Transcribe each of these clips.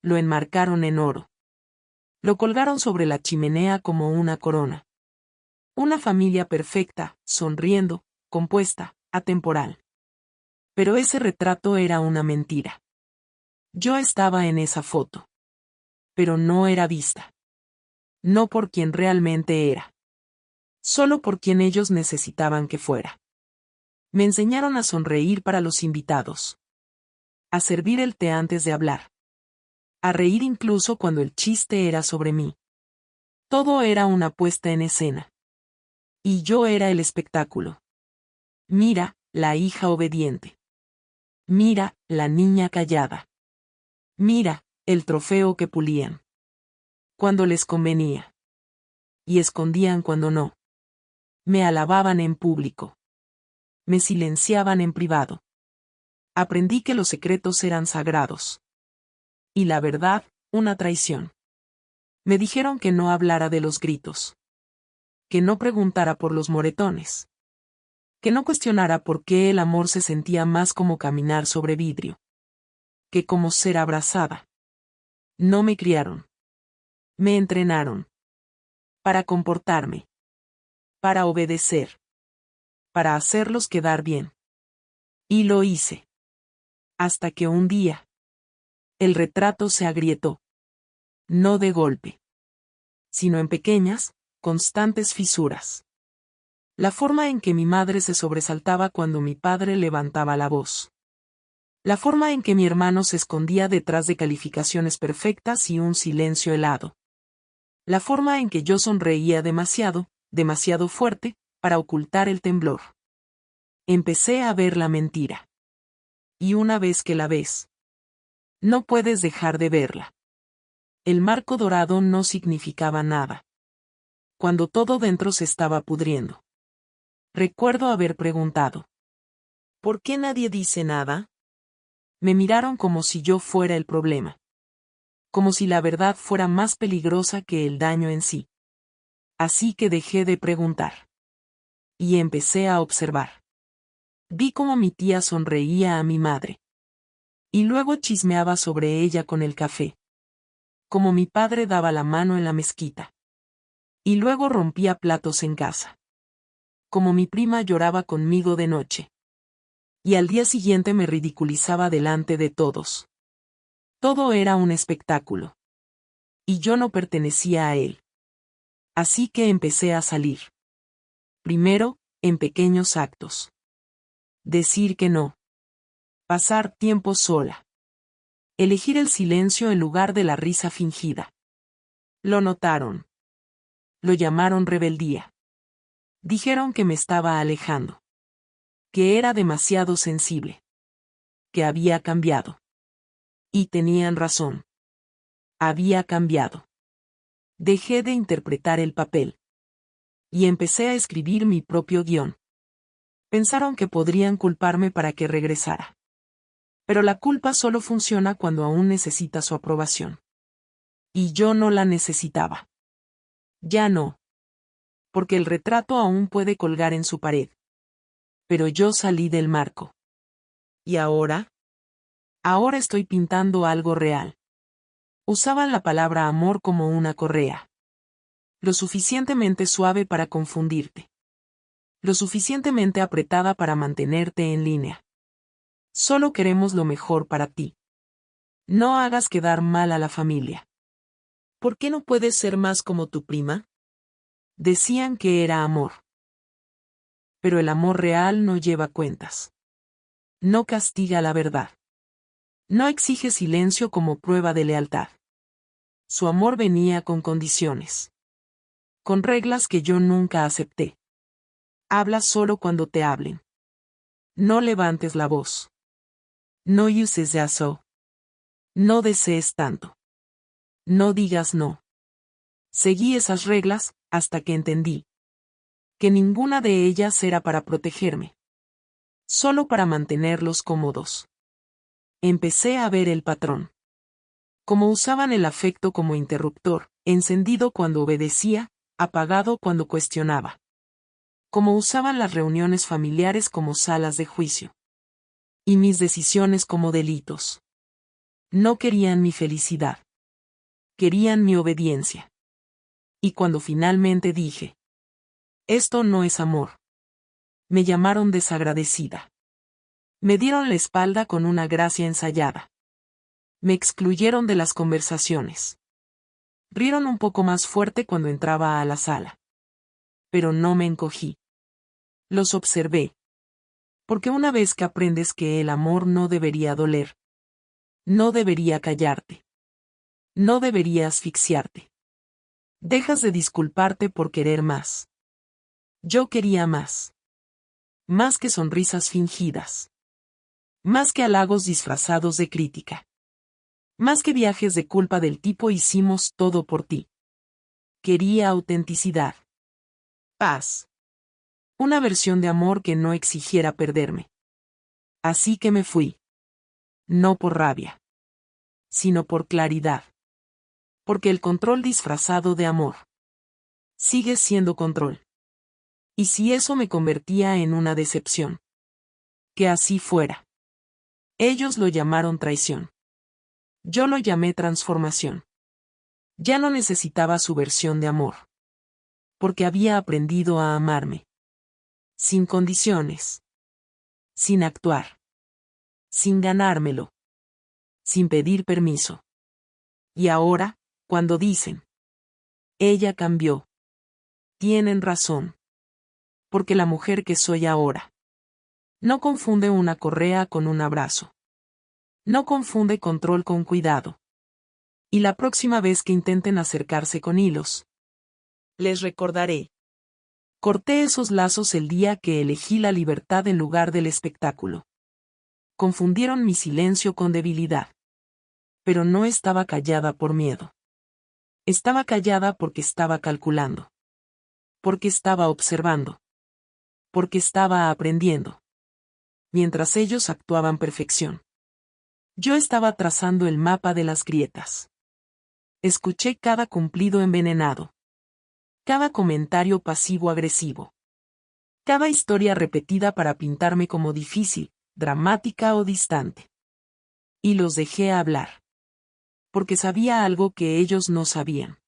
lo enmarcaron en oro. Lo colgaron sobre la chimenea como una corona. Una familia perfecta, sonriendo, compuesta, atemporal. Pero ese retrato era una mentira. Yo estaba en esa foto. Pero no era vista. No por quien realmente era. Solo por quien ellos necesitaban que fuera. Me enseñaron a sonreír para los invitados. A servir el té antes de hablar. A reír incluso cuando el chiste era sobre mí. Todo era una puesta en escena. Y yo era el espectáculo. Mira, la hija obediente. Mira, la niña callada. Mira, el trofeo que pulían. Cuando les convenía. Y escondían cuando no. Me alababan en público. Me silenciaban en privado. Aprendí que los secretos eran sagrados. Y la verdad, una traición. Me dijeron que no hablara de los gritos. Que no preguntara por los moretones. Que no cuestionara por qué el amor se sentía más como caminar sobre vidrio. Que como ser abrazada. No me criaron. Me entrenaron. Para comportarme. Para obedecer. Para hacerlos quedar bien. Y lo hice. Hasta que un día. El retrato se agrietó. No de golpe. Sino en pequeñas, constantes fisuras. La forma en que mi madre se sobresaltaba cuando mi padre levantaba la voz. La forma en que mi hermano se escondía detrás de calificaciones perfectas y un silencio helado. La forma en que yo sonreía demasiado, demasiado fuerte, para ocultar el temblor. Empecé a ver la mentira. Y una vez que la ves, no puedes dejar de verla. El marco dorado no significaba nada. Cuando todo dentro se estaba pudriendo. Recuerdo haber preguntado. ¿Por qué nadie dice nada? Me miraron como si yo fuera el problema. Como si la verdad fuera más peligrosa que el daño en sí. Así que dejé de preguntar. Y empecé a observar. Vi cómo mi tía sonreía a mi madre. Y luego chismeaba sobre ella con el café. Como mi padre daba la mano en la mezquita. Y luego rompía platos en casa. Como mi prima lloraba conmigo de noche. Y al día siguiente me ridiculizaba delante de todos. Todo era un espectáculo. Y yo no pertenecía a él. Así que empecé a salir. Primero, en pequeños actos. Decir que no. Pasar tiempo sola. Elegir el silencio en lugar de la risa fingida. Lo notaron. Lo llamaron rebeldía. Dijeron que me estaba alejando. Que era demasiado sensible. Que había cambiado. Y tenían razón. Había cambiado. Dejé de interpretar el papel. Y empecé a escribir mi propio guión. Pensaron que podrían culparme para que regresara. Pero la culpa solo funciona cuando aún necesita su aprobación. Y yo no la necesitaba. Ya no. Porque el retrato aún puede colgar en su pared. Pero yo salí del marco. ¿Y ahora? Ahora estoy pintando algo real. Usaban la palabra amor como una correa. Lo suficientemente suave para confundirte. Lo suficientemente apretada para mantenerte en línea. Solo queremos lo mejor para ti. No hagas quedar mal a la familia. ¿Por qué no puedes ser más como tu prima? Decían que era amor. Pero el amor real no lleva cuentas. No castiga la verdad. No exige silencio como prueba de lealtad. Su amor venía con condiciones. Con reglas que yo nunca acepté. Habla solo cuando te hablen. No levantes la voz. No uses eso. No desees tanto. No digas no. Seguí esas reglas, hasta que entendí. Que ninguna de ellas era para protegerme. Solo para mantenerlos cómodos. Empecé a ver el patrón. Como usaban el afecto como interruptor, encendido cuando obedecía, apagado cuando cuestionaba. Como usaban las reuniones familiares como salas de juicio. Y mis decisiones como delitos. No querían mi felicidad. Querían mi obediencia. Y cuando finalmente dije, esto no es amor, me llamaron desagradecida. Me dieron la espalda con una gracia ensayada. Me excluyeron de las conversaciones. Rieron un poco más fuerte cuando entraba a la sala. Pero no me encogí. Los observé. Porque una vez que aprendes que el amor no debería doler, no debería callarte, no debería asfixiarte, dejas de disculparte por querer más. Yo quería más. Más que sonrisas fingidas. Más que halagos disfrazados de crítica. Más que viajes de culpa del tipo hicimos todo por ti. Quería autenticidad. Paz. Una versión de amor que no exigiera perderme. Así que me fui. No por rabia. Sino por claridad. Porque el control disfrazado de amor sigue siendo control. ¿Y si eso me convertía en una decepción? Que así fuera. Ellos lo llamaron traición. Yo lo llamé transformación. Ya no necesitaba su versión de amor. Porque había aprendido a amarme. Sin condiciones. Sin actuar. Sin ganármelo. Sin pedir permiso. Y ahora, cuando dicen, ella cambió. Tienen razón. Porque la mujer que soy ahora no confunde una correa con un abrazo. No confunde control con cuidado. Y la próxima vez que intenten acercarse con hilos, les recordaré. Corté esos lazos el día que elegí la libertad en lugar del espectáculo. Confundieron mi silencio con debilidad. Pero no estaba callada por miedo. Estaba callada porque estaba calculando. Porque estaba observando. Porque estaba aprendiendo. Mientras ellos actuaban perfección. Yo estaba trazando el mapa de las grietas. Escuché cada cumplido envenenado. Cada comentario pasivo-agresivo. Cada historia repetida para pintarme como difícil, dramática o distante. Y los dejé hablar. Porque sabía algo que ellos no sabían.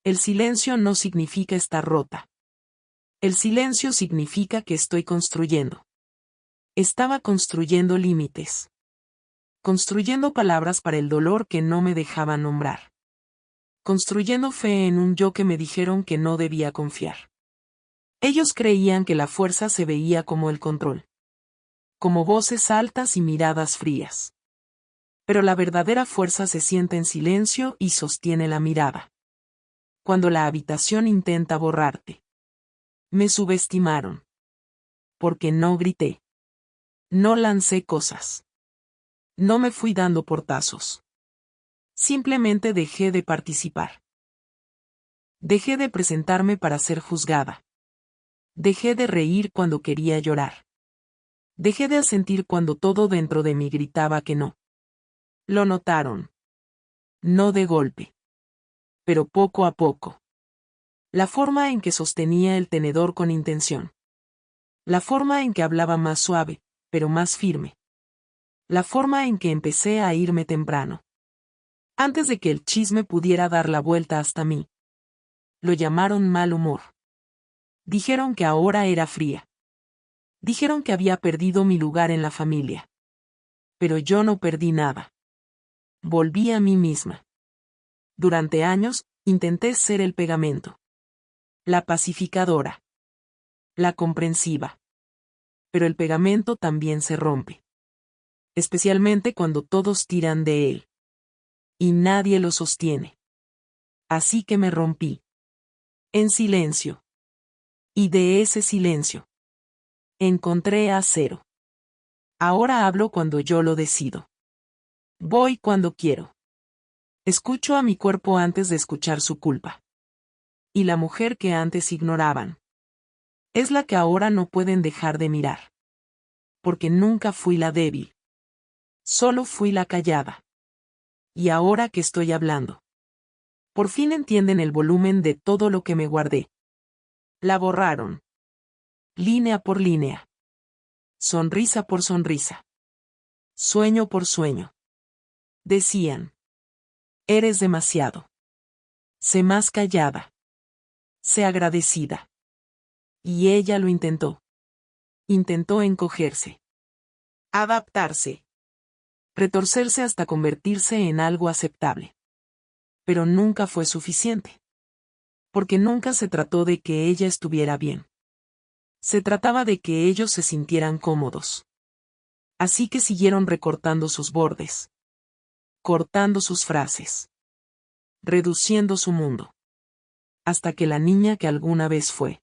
El silencio no significa estar rota. El silencio significa que estoy construyendo. Estaba construyendo límites. Construyendo palabras para el dolor que no me dejaba nombrar. Construyendo fe en un yo que me dijeron que no debía confiar. Ellos creían que la fuerza se veía como el control. Como voces altas y miradas frías. Pero la verdadera fuerza se siente en silencio y sostiene la mirada. Cuando la habitación intenta borrarte. Me subestimaron. Porque no grité. No lancé cosas. No me fui dando portazos. Simplemente dejé de participar. Dejé de presentarme para ser juzgada. Dejé de reír cuando quería llorar. Dejé de asentir cuando todo dentro de mí gritaba que no. Lo notaron. No de golpe. Pero poco a poco. La forma en que sostenía el tenedor con intención. La forma en que hablaba más suave, pero más firme. La forma en que empecé a irme temprano. Antes de que el chisme pudiera dar la vuelta hasta mí. Lo llamaron mal humor. Dijeron que ahora era fría. Dijeron que había perdido mi lugar en la familia. Pero yo no perdí nada. Volví a mí misma. Durante años, intenté ser el pegamento. La pacificadora. La comprensiva. Pero el pegamento también se rompe. Especialmente cuando todos tiran de él. Y nadie lo sostiene. Así que me rompí. En silencio. Y de ese silencio. Encontré acero. Ahora hablo cuando yo lo decido. Voy cuando quiero. Escucho a mi cuerpo antes de escuchar su culpa. Y la mujer que antes ignoraban. Es la que ahora no pueden dejar de mirar. Porque nunca fui la débil. Solo fui la callada. Y ahora que estoy hablando. Por fin entienden el volumen de todo lo que me guardé. La borraron. Línea por línea. Sonrisa por sonrisa. Sueño por sueño. Decían. Eres demasiado. Sé más callada. Sé agradecida. Y ella lo intentó. Intentó encogerse. Adaptarse. Retorcerse hasta convertirse en algo aceptable. Pero nunca fue suficiente. Porque nunca se trató de que ella estuviera bien. Se trataba de que ellos se sintieran cómodos. Así que siguieron recortando sus bordes. Cortando sus frases. Reduciendo su mundo. Hasta que la niña que alguna vez fue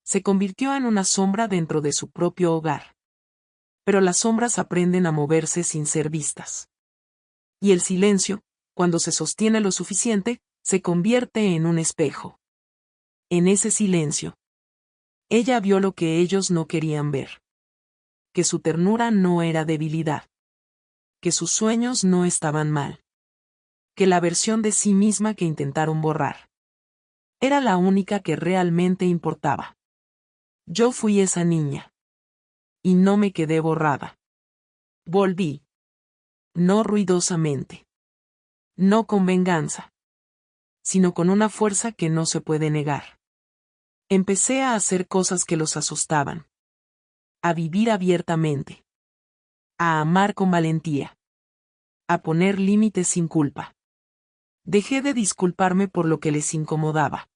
se convirtió en una sombra dentro de su propio hogar. Pero las sombras aprenden a moverse sin ser vistas. Y el silencio, cuando se sostiene lo suficiente, se convierte en un espejo. En ese silencio, ella vio lo que ellos no querían ver. Que su ternura no era debilidad. Que sus sueños no estaban mal. Que la versión de sí misma que intentaron borrar era la única que realmente importaba. Yo fui esa niña. Y no me quedé borrada. Volví. No ruidosamente. No con venganza. Sino con una fuerza que no se puede negar. Empecé a hacer cosas que los asustaban. A vivir abiertamente. A amar con valentía. A poner límites sin culpa. Dejé de disculparme por lo que les incomodaba.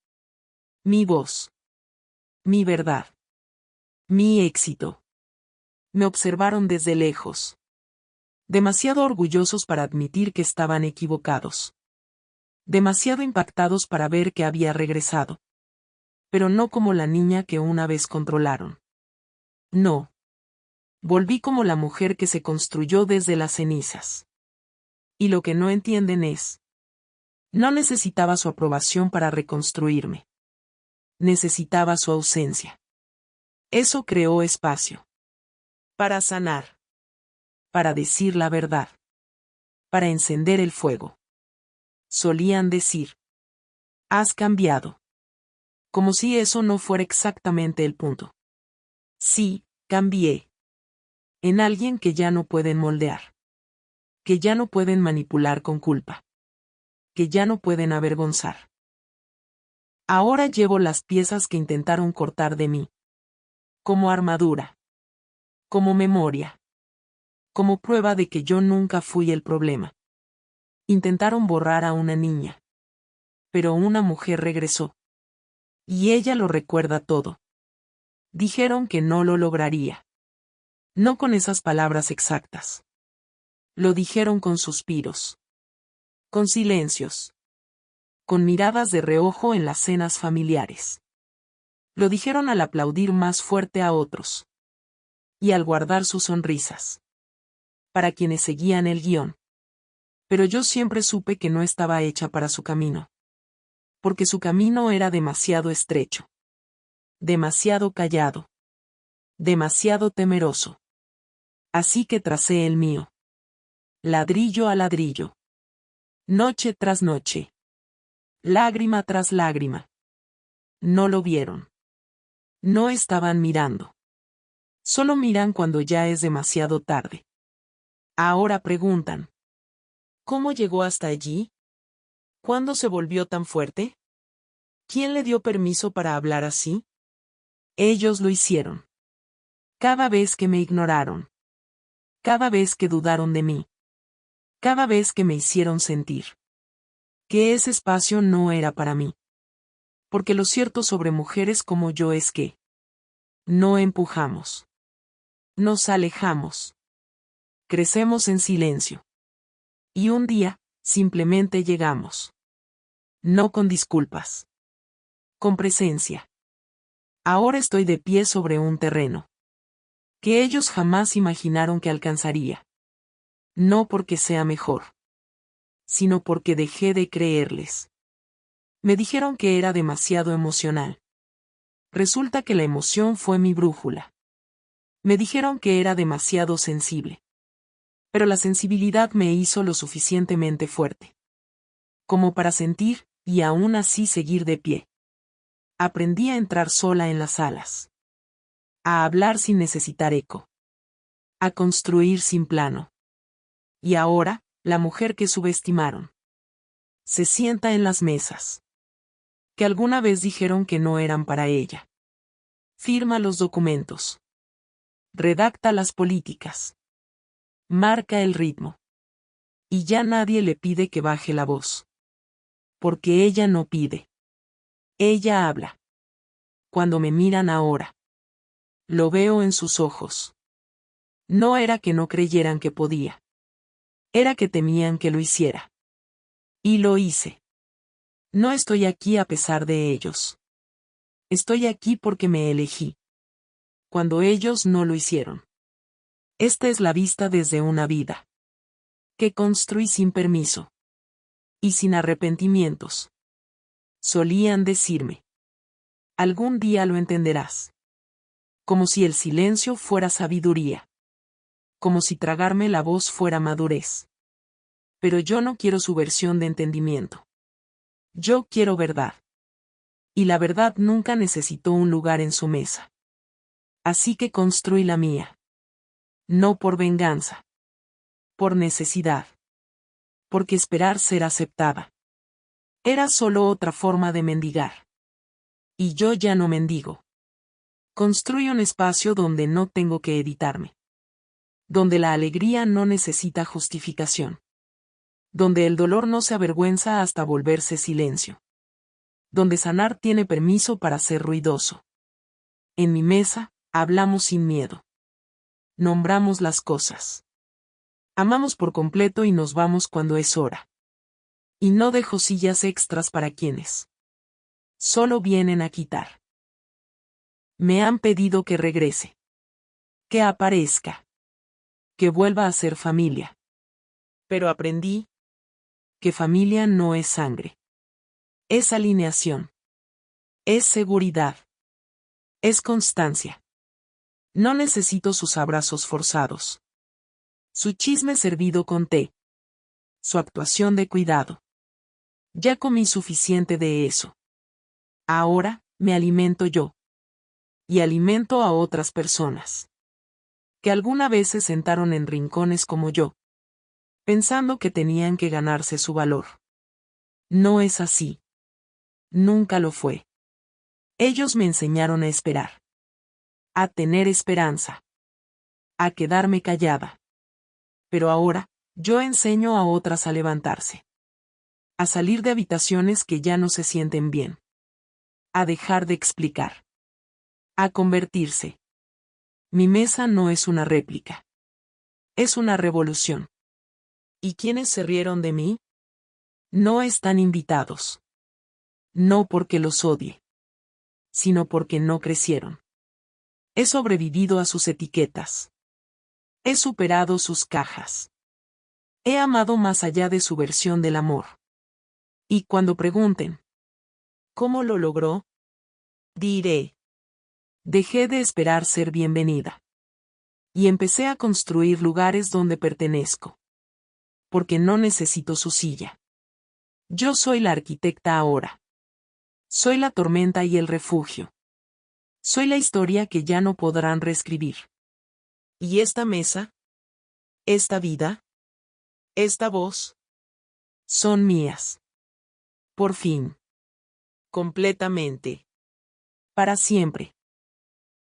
Mi voz. Mi verdad. Mi éxito. Me observaron desde lejos. Demasiado orgullosos para admitir que estaban equivocados. Demasiado impactados para ver que había regresado. Pero no como la niña que una vez controlaron. No. Volví como la mujer que se construyó desde las cenizas. Y lo que no entienden es. No necesitaba su aprobación para reconstruirme. Necesitaba su ausencia. Eso creó espacio. Para sanar. Para decir la verdad. Para encender el fuego. Solían decir. Has cambiado. Como si eso no fuera exactamente el punto. Sí, cambié. En alguien que ya no pueden moldear. Que ya no pueden manipular con culpa. Que ya no pueden avergonzar. Ahora llevo las piezas que intentaron cortar de mí. Como armadura. Como memoria. Como prueba de que yo nunca fui el problema. Intentaron borrar a una niña. Pero una mujer regresó. Y ella lo recuerda todo. Dijeron que no lo lograría. No con esas palabras exactas. Lo dijeron con suspiros. Con silencios. Con miradas de reojo en las cenas familiares. Lo dijeron al aplaudir más fuerte a otros. Y al guardar sus sonrisas. Para quienes seguían el guión. Pero yo siempre supe que no estaba hecha para su camino. Porque su camino era demasiado estrecho. Demasiado callado. Demasiado temeroso. Así que tracé el mío. Ladrillo a ladrillo. Noche tras noche. Lágrima tras lágrima. No lo vieron. No estaban mirando. Solo miran cuando ya es demasiado tarde. Ahora preguntan. ¿Cómo llegó hasta allí? ¿Cuándo se volvió tan fuerte? ¿Quién le dio permiso para hablar así? Ellos lo hicieron. Cada vez que me ignoraron. Cada vez que dudaron de mí. Cada vez que me hicieron sentir que ese espacio no era para mí. Porque lo cierto sobre mujeres como yo es que no empujamos. Nos alejamos. Crecemos en silencio. Y un día, simplemente llegamos. No con disculpas. Con presencia. Ahora estoy de pie sobre un terreno que ellos jamás imaginaron que alcanzaría. No porque sea mejor, sino porque dejé de creerles. Me dijeron que era demasiado emocional. Resulta que la emoción fue mi brújula. Me dijeron que era demasiado sensible. Pero la sensibilidad me hizo lo suficientemente fuerte. Como para sentir, y aún así seguir de pie. Aprendí a entrar sola en las salas. A hablar sin necesitar eco. A construir sin plano. Y ahora, la mujer que subestimaron. Se sienta en las mesas. Que alguna vez dijeron que no eran para ella. Firma los documentos. Redacta las políticas. Marca el ritmo. Y ya nadie le pide que baje la voz. Porque ella no pide. Ella habla. Cuando me miran ahora. Lo veo en sus ojos. No era que no creyeran que podía. Era que temían que lo hiciera. Y lo hice. No estoy aquí a pesar de ellos. Estoy aquí porque me elegí. Cuando ellos no lo hicieron. Esta es la vista desde una vida. Que construí sin permiso. Y sin arrepentimientos. Solían decirme. Algún día lo entenderás. Como si el silencio fuera sabiduría. Como si tragarme la voz fuera madurez. Pero yo no quiero su versión de entendimiento. Yo quiero verdad. Y la verdad nunca necesitó un lugar en su mesa. Así que construí la mía. No por venganza. Por necesidad. Porque esperar ser aceptada. Era solo otra forma de mendigar. Y yo ya no mendigo. Construyo un espacio donde no tengo que editarme. Donde la alegría no necesita justificación. Donde el dolor no se avergüenza hasta volverse silencio. Donde sanar tiene permiso para ser ruidoso. En mi mesa, hablamos sin miedo. Nombramos las cosas. Amamos por completo y nos vamos cuando es hora. Y no dejo sillas extras para quienes solo vienen a quitar. Me han pedido que regrese. Que aparezca. Que vuelva a ser familia. Pero aprendí que familia no es sangre. Es alineación. Es seguridad. Es constancia. No necesito sus abrazos forzados. Su chisme servido con té. Su actuación de cuidado. Ya comí suficiente de eso. Ahora, me alimento yo. Y alimento a otras personas. Que alguna vez se sentaron en rincones como yo. Pensando que tenían que ganarse su valor. No es así. Nunca lo fue. Ellos me enseñaron a esperar. A tener esperanza. A quedarme callada. Pero ahora, yo enseño a otras a levantarse. A salir de habitaciones que ya no se sienten bien. A dejar de explicar. A convertirse. Mi mesa no es una réplica. Es una revolución. ¿Y quiénes se rieron de mí? No están invitados. No porque los odie. Sino porque no crecieron. He sobrevivido a sus etiquetas. He superado sus cajas. He amado más allá de su versión del amor. Y cuando pregunten, ¿cómo lo logró? Diré. Dejé de esperar ser bienvenida. Y empecé a construir lugares donde pertenezco. Porque no necesito su silla. Yo soy la arquitecta ahora. Soy la tormenta y el refugio. Soy la historia que ya no podrán reescribir. ¿Y esta mesa? ¿Esta vida? ¿Esta voz? Son mías. Por fin. Completamente. Para siempre.